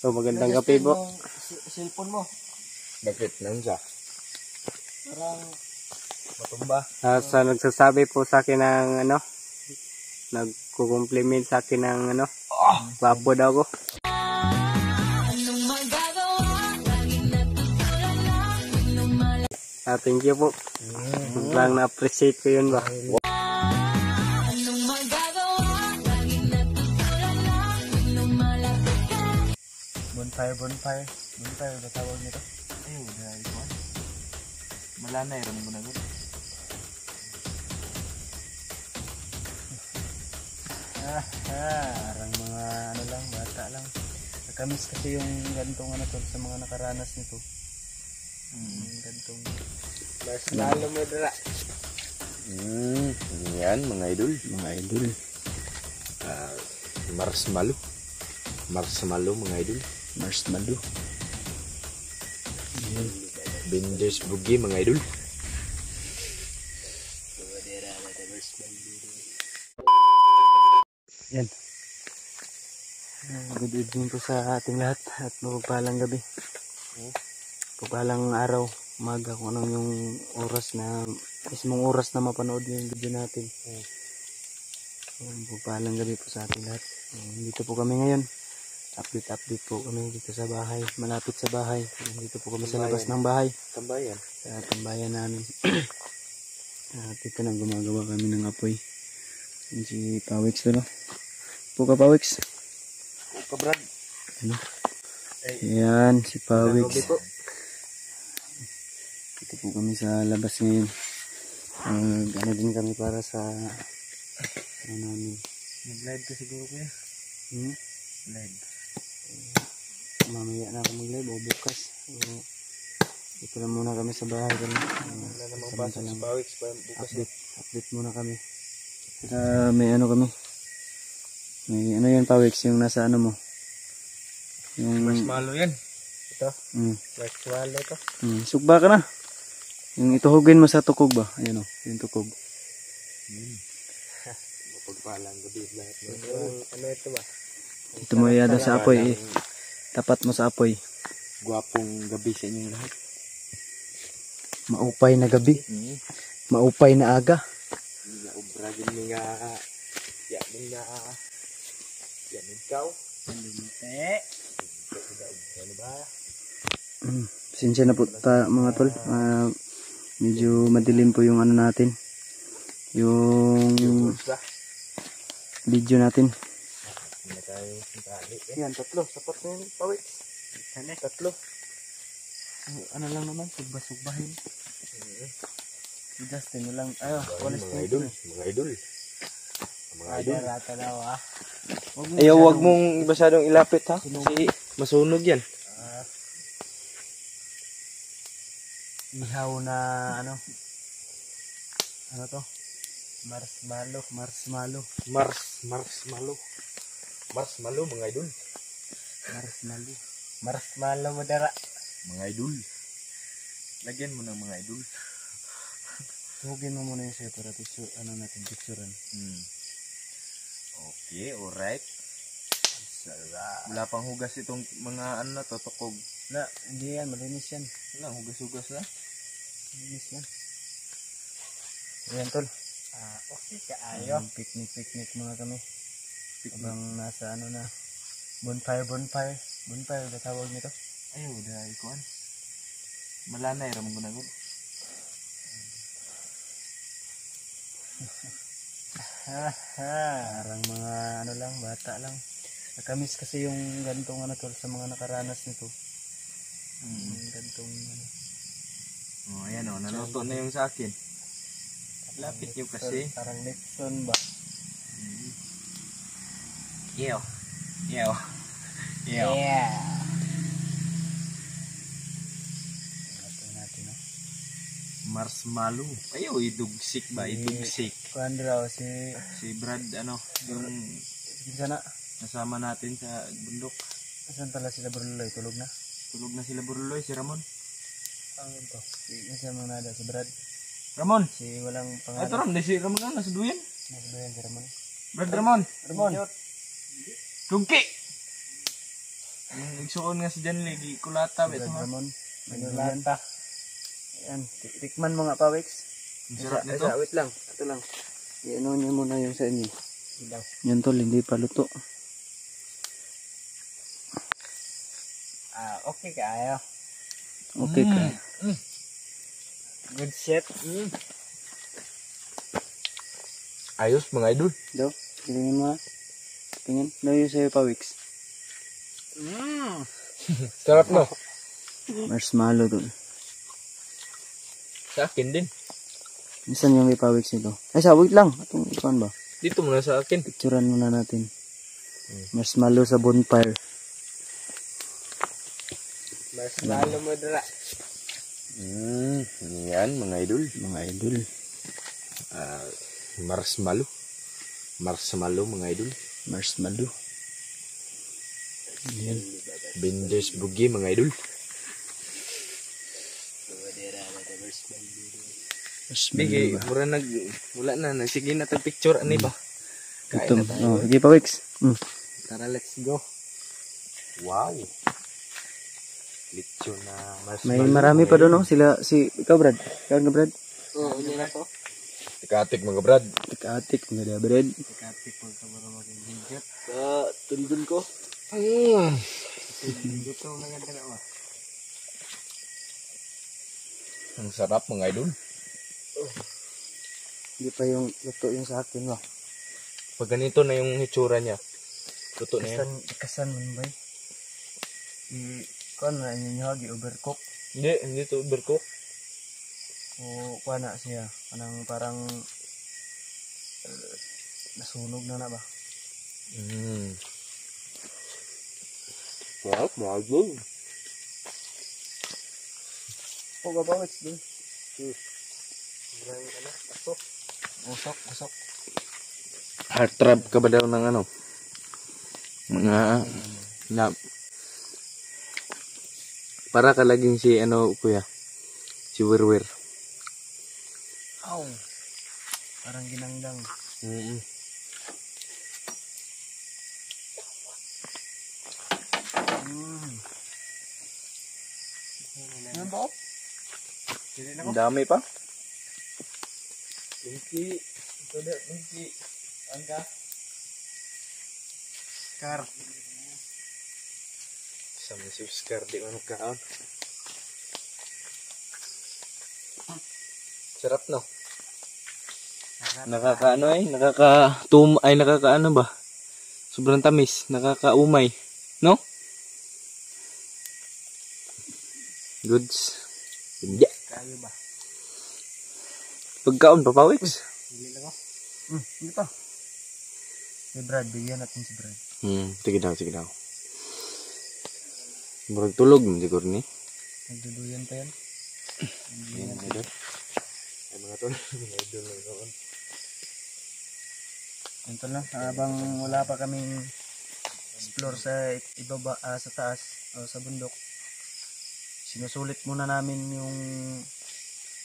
So magandang gabi po. Cellphone mo. Bakit nang siya? Parang Matumba. Sa nagsasabi po sa akin ng ano, nagko-compliment sa akin ng ano, gwapo daw ko. Thank you po. Lang na-appreciate ko yun ba. bonfire ba tawag nito? Ay, wala ito. Malanay ram mo na gud. Parang mga ano lang, bata lang. Nakamis kasi yung gantong ano to sa mga nakaranas nito. Gantong Marshmallow mo dala. Yan mga idol. Mga idol. Marshmallow. Marshmallow mga idol. Marshmallow. Binders bugi mga idol. Yan. Good evening po sa ating lahat at mapagpalang gabi. Mapagpalang araw, umaga, kung anong yung oras na, mismong oras na mapanood niyo yung video natin. Mapagpalang gabi po sa ating lahat. Dito po kami ngayon. Update po kami dito sa bahay. Malapit sa bahay. Dito po kami sa labas ng bahay. Tambayan. Sa tambayan namin. At ito na gumagawa kami ng apoy. Yan si Pawix to, no? Puka Pawix. Puka Brad. Ano? Yan si Pawix. Dito po kami sa labas ngayon. Ano din kami para sa ano namin. nag-live ka siguro kuya. Live. Mamaya na ako mag-live o bukas. Ito lang muna kami sa bahay. Wala namang pasok sa Pawix bukas. Update muna kami. May ano kami. May ano yun Pawix, yung nasa ano mo. Yung Marshmallow yan. Ito. Marshmallow to. Sugba ka na. Yung ituhugin mo sa tukog ba? Ayun o, yung tukog. Mapagpalang gabi lahat. Ano ito ba? Ito mo yada sa apoy eh. Tapat mo sa apoy. Gwapong gabi sa inyong lahat. Maupay na gabi. Maupay na aga. Obra din nga. Ya din nga. Yan ikaw. Ano ba? Pasensya na po mga tol. Medyo madilim po yung ano natin. Yung video natin. Yan, tatlo. Sapat na yun, Pawix. Tatlo. Ano lang naman, sugba-sugbahin. Si Justin lang. Ayo, walis mga idol. Mga idol. Mga idol. Rata daw ah. Ayaw, wag mong masyadong ilapit ha. Kasi masunog yan. Ihaw na ano? Ano to? Marshmallow. Marshmallow mga idol. Marshmallow mo dara. Mga idol. Lagyan mo ng mga idol. Hugin mo muna yung sa'yo para ano natin, picturean. Okay, alright. Wala pang hugas itong mga ano na to, tukog. Wala, hindi yan, malinis yan. Wala, hugas-hugas na. Malinis yan. Ayan tol. Okay, kaayo. Picnic muna kami. Habang nasa ano na, bonfire ba tawag nito? Ayaw, dahil kuhan. Malanay, ramon ko na gud. Parang mga ano lang, bata lang. Nakamis kasi yung gantong ano tol sa mga nakaranas nito. Gantong ano. Ayan o, naluto na yung sa akin. Lapit nyo kasi. Parang Nixon ba? Yeah. Natin no. Marshmallow. Ayaw, idugsik ba? Idugsik. Kuhan daw si Brad, ano, yung sana nasama natin sa bundok. asan pala sila Burloy? Tulog na? Tulog na sila Burloy, si Ramon. Ano to? Isa mo nada si Brad. Ramon! Si walang Ay, pangalan. ito Ram, si Ramon na, nasa duyan. Nasa doon si Ramon. Brad Ramon! Ramon! Tungki! Nagsuon nga si Jan lagi kulata beto ha. Ramon. Manulata. Ayan, tikman mo nga Pawex. Ang sarap nito. Wait lang. Ito lang. I-ano niyo muna yung sa inyo. Ilaw. Yan tol, hindi pa luto. Okay kaayo. Okay ka. Good shit. Ayos mga idol. Daw, tingin mo ha. Tingin. Daw yung sa'yo Pawex. Sarap no. Marshmallow tol. Sa akin din. Isan yung may Pawex nito? Ay, wait lang. Itong ikuan ba? Dito muna sa akin. Picturean muna natin. Marshmallow sa bonfire. Marshmallow mo dira. Yan mga idol. Mga idol. Marshmallow. Marshmallow mga idol. Marshmallow. Yan. Bender's Bugi mga idol. Bigay, Marshmallow ba? mura na, sige na tag picture, ano ba? Ito. Oh, sige Pawex. Tara, let's go. Wow. Lechon na May marshmallow. marami pa doon, no? Ikaw Brad. Ikaw nga Brad. Oo, yun na to. Tikatik mga brad. Ika-atik, mga da Brad. Ikati po sa mga mag-injit. Tundun ko. Gusto na ganda na ba? Ang sarap mga idol. Hindi pa yung luto yung sa akin, no? Pag ganito na yung hitsura niya. Luto na yan. Ikasan mo ba? Kuan na inyo hagi overcook. Hindi to overcook. O kuan na siya. Parang nasunog na ba? Wow, mga idol. O gabawit din. Maraming ano, pasok. Usok. Heart trap ka ba daw ng ano? Mga na para ka laging si ano kuya. Si Wirwir. Aw. Parang ginanggang. Ano ba? Ang dami pa. Lingki. Ito na, lingki. Angga. Kar. Sama si Oscar di man kaon. Sarap no. Nakakaano ba? Sobrang tamis, nakakaumay, no? Goods. Hindi. Kayo ba? Pagkaon pa Pawex. Hindi na ko. Hindi pa. Si Brad, bigyan natin si Brad. Sige daw. Murag tulog mo siguro ni. Nagduduyan pa yan. Ayan, idol. Ay mga tol, mga idol lang kaon. Ito lang, habang wala pa kaming explore sa ibaba, sa taas o sa bundok, sinusulit muna namin yung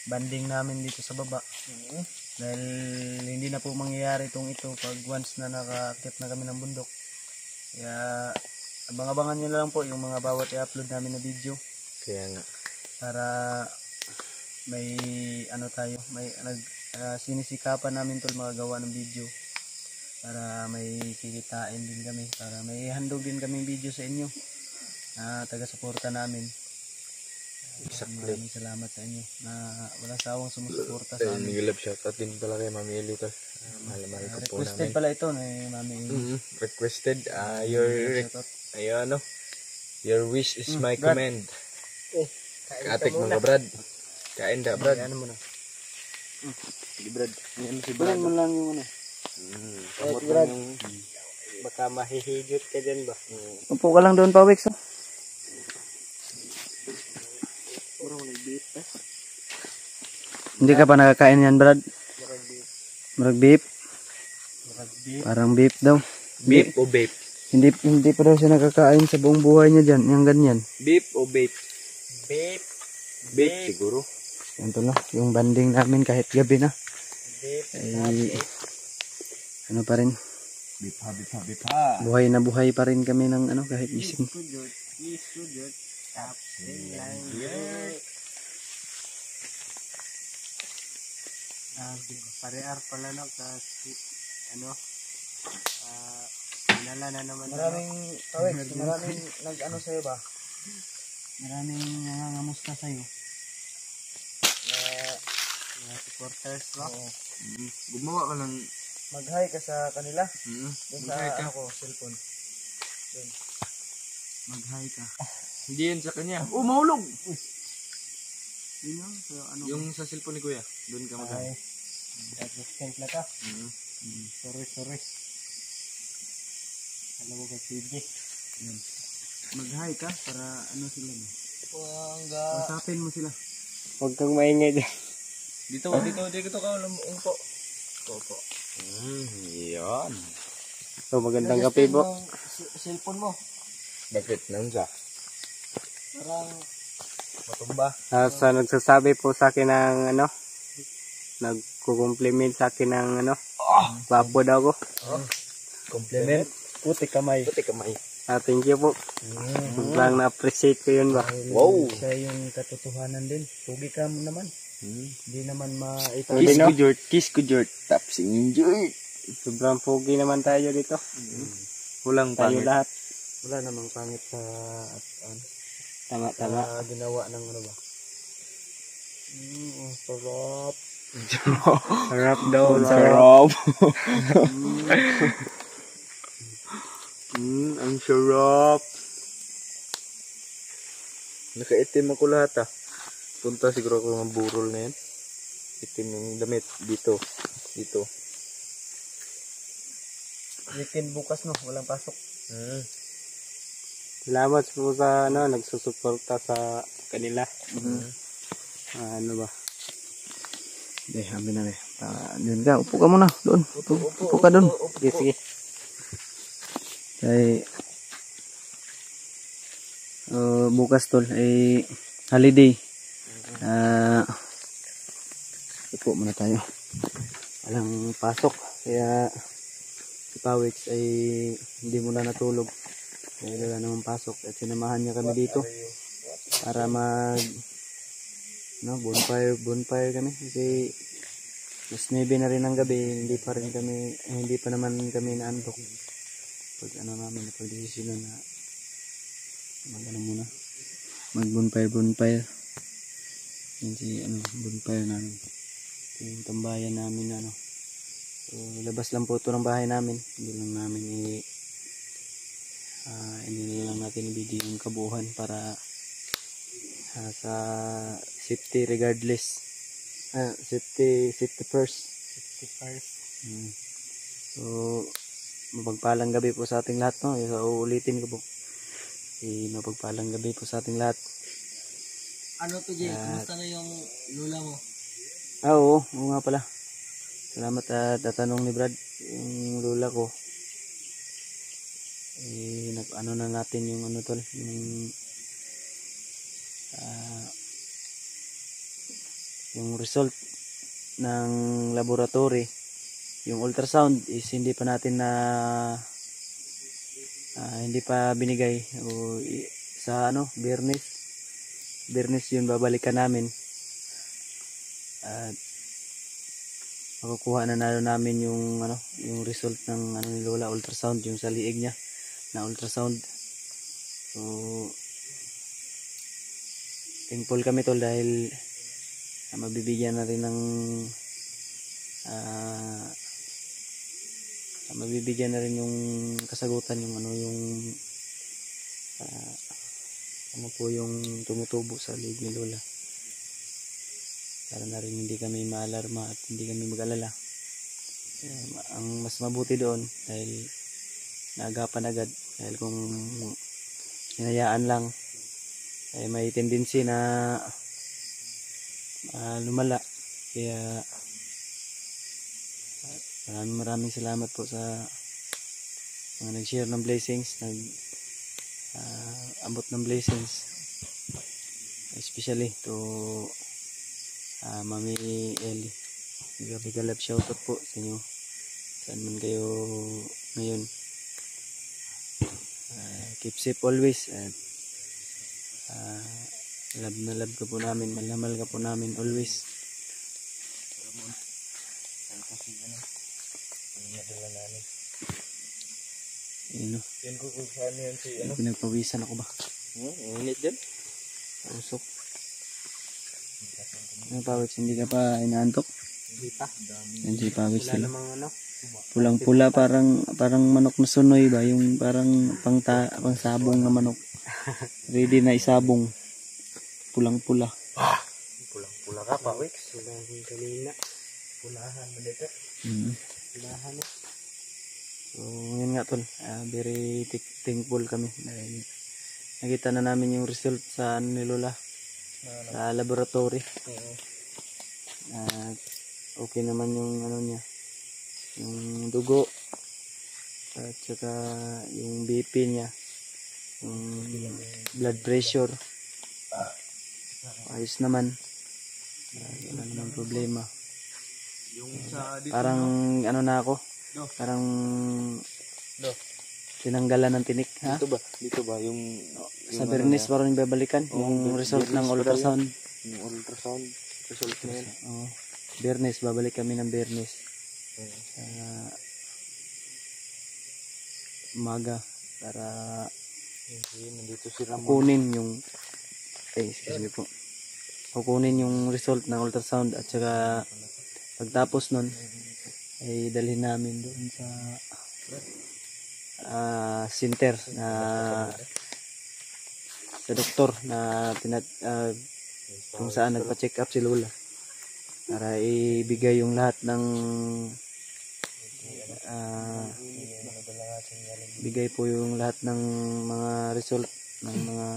banding namin dito sa baba. Dahil hindi na po mangyayari ito pag once na nakaakyat na kami ng bundok. Kaya abang-abangan nyo lang po yung mga bawat i-upload namin na video Kaya nga. para may sinisikapan namin tol magagawa ng video para may kikitain din kami, para may handog din kaming video sa inyo na taga-suporta namin. Exactly. Maraming salamat sa inyo na walang sawang sumusuporta sa amin. Nagilap shoutout din pala kay Mami Eli tol. Mahal ko po Requested namin. pala ito ni Mami Amy. Requested. Shoutout. Your wish is my Brad. command. Kain Katik ka muna. mga brad. Kain da brad. Ano mo na? Sige brad. Yan si Bulan mo lang yung ano. Kamot Brad. lang yung Baka mahihigit ka dyan ba? Upo ka lang doon pa, Wix. Oh. Hindi ka pa nakakain yan, Brad? Marag beef. Parang beef daw. beef o vape. Hindi pa daw siya nakakain sa buong buhay niya dyan. Yung ganyan. Beef o vape. Babe. Vape siguro. Ito lang. Yung banding namin kahit gabi na. Babe. Ay, ano pa rin. Bipha. Buhay na buhay pa rin kami ng ano kahit gising. Please kudot. Tapsing lang yun. Parear pala no kasi ano pinala na naman Maraming nag-ano sa'yo ba? Maraming nangangamusta sa'yo. mga supporters no. Gumawa ka ng... Mag-hi ka sa kanila. Doon sa Mag-hi ka. ano ko, cellphone. Doon. Mag-hi ka. Hindi yan sa kanya. Oh, mahulog! Yun yun. So, ano Yung sa cellphone ni Kuya. Doon ka mag-hi. Resistant na ka. Sorry. Alam mo ka TJ. Mag-hi ka para ano sila ba? Pangga. Usapin mo sila. Huwag kang maingay dyan. Dito ka. Umpo. Opo. Yan. So magandang gabi po. Cellphone mo. Bakit nandiyan? Parang matumba. Sa nagsasabi po sa akin ng ano, nagko-compliment sa akin ng ano, gwapo daw ko. Compliment. Puti kamay. Thank you po. Sobrang na-appreciate ko yun ba. Wow. Siya yung katotohanan din. Pugi ka mo naman. Hindi naman Kiss ko Jort. Tapsing Jort. Sobrang pogi naman tayo dito. Walang Tayo pangit. lahat. wala namang pangit sa Tama. ginawa ng ano ba. Sarap. Sarap daw. Sarap. Ang sarap. Nakaitim ako lahat Punta siguro ako ng burol na yan. Itim yung damit. Dito. Weekend bukas no, walang pasok. Salamat po sa ano, nagsusuporta sa kanila. Ano ba? Amin na Doon ka, upo ka muna. Doon. Upo ka doon. Sige. Ay, bukas tol ay holiday. Upo muna tayo. Walang pasok. Kaya si Pawix ay hindi muna natulog. Dahil wala namang pasok. At sinamahan niya kami dito para bonfire kami. Kasi mas 9 na rin ang gabi. Hindi pa naman kami naantok. Pag pag-desisyon na mag-bonfire. Yan si bonfire namin. Ito yung tambayan namin So, labas lang po ito ng bahay namin. Hindi lang natin i-video yung kabuuan para sa safety regardless. Safety first. So, mapagpalang gabi po sa ating lahat, no? Uulitin ko po. Mapagpalang gabi po sa ating lahat. Ano to Jay? Kumusta na yung lula mo? Oo nga pala. Salamat at tatanong ni Brad yung lula ko. Ano na natin yung yung result ng laboratory. Yung ultrasound is hindi pa natin hindi pa binigay sa Biyernes yun babalikan namin at makukuha na namin yung result ng ni Lola ultrasound, yung sa liig niya na ultrasound. So thankful kami tol dahil mabibigyan na rin ng mabibigyan na rin yung kasagutan yung yung tumutubo sa liig ni Lola, para na rin hindi kami maalarma at hindi kami mag-alala. Ang mas mabuti doon dahil naagapan agad, dahil kung hinayaan lang ay may tendency na lumala. Kaya maraming salamat po sa mga nag-share ng blessings, abot ng blessings, especially to Mami Ellie. Big love shoutout po sa inyo saan man kayo Ngayon, keep safe always at love na love ka po namin, mahal na mahal ka po namin always. Ayun, no? Yan ko kung saan yan si Pinagpawisan ako ba? Init dyan. Usok. Ano Pawix, hindi ka pa inaantok? Hindi pa. Yan si Pawix Wala nila. namang ano. Pulang-pula, parang manok na sunoy ba? Yung parang pangsabong na manok. Ready na isabong. Pulang-pula. Pulang-pula ka pa, Wix. Wala akong kanina. Pulahan mo dito. Walahan eh. So, yun nga tol. Very thankful kami. Dahil nakita na namin yung result sa ni Lola. Sa laboratory. At okay naman yung ano niya. Yung dugo. At saka yung BP niya. Yung blood pressure. Ayos naman. Wala naman problema. Yung sa dito, Parang ano na ako. Parang tinanggalan ng tinik. Ha? Dito ba? Yung Sa Bernis parang babalikan. Yung result ng ultrasound. Yung ultrasound result na yan. Oo. Bernis, babalik kami ng Bernis. Umaga para Yun, nandito si Ramon. kukunin yung excuse me po. Kukunin yung result ng ultrasound at saka pagtapos nun ay dalhin namin doon sa center na sa doktor na kung saan nagpa-check up si Lola para ibigay yung lahat ng bigay po yung lahat ng mga result ng mga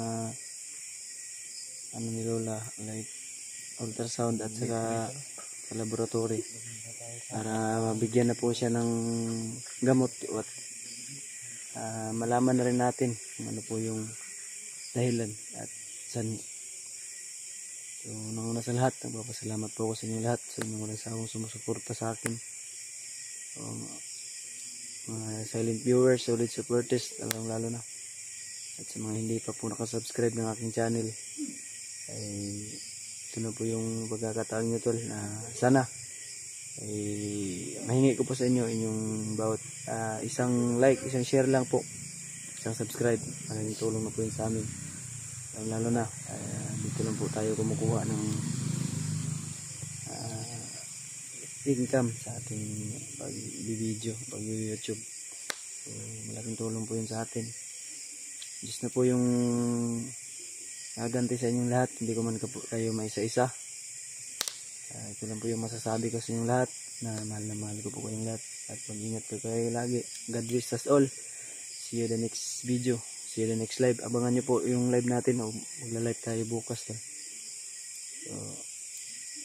ano ni Lola, like ultrasound at saka sa laboratory para mabigyan na po siya ng gamot at malaman na rin natin kung ano po yung dahilan at sanhi. So, nang nasa lahat, nagpapasalamat po ako sa inyo lahat, sa inyong walang sawang sumusuporta sa akin. So, mga silent viewers, solid supporters, lalo na. At sa mga hindi pa po nakasubscribe ng aking channel, ay ito na po yung pagkakataon nyo tol na sana ay mahingi ko po sa inyo inyong bawat isang like, isang share lang po, isang subscribe, malaking tulong na po yun sa amin. Lalo na dito lang po tayo kumukuha ng income sa ating pag-video, pag-YouTube. So, malaking tulong po yun sa atin. Diyos na po yung naganti sa inyong lahat. Hindi ko man kayo maisa-isa. Ito lang po yung masasabi ko sa inyong lahat, na mahal ko po kayong lahat. At mag-ingat po kayo lagi. God bless us all. See you the next video. See you the next live. Abangan nyo po yung live natin. Magla-live tayo bukas. So,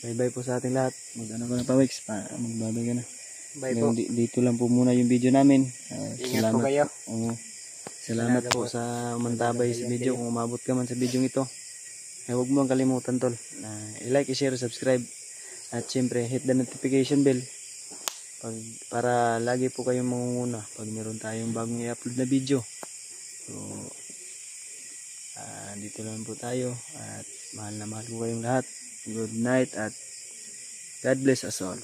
bye-bye po sa ating lahat. Mag-ano ko na pa, Wix. Magbabay ka na. Bye po. Dito lang po muna yung video namin. Ingat po kayo. Salamat po sa umantabay sa video. Kung umabot ka man sa video ito, ay huwag mo ang kalimutan tol na i-like, i-share, subscribe. At syempre, hit the notification bell para lagi po kayong mangunguna pag meron tayong bagong i-upload na video. So, dito lang po tayo at mahal na mahal ko kayong lahat. Good night at God bless us all.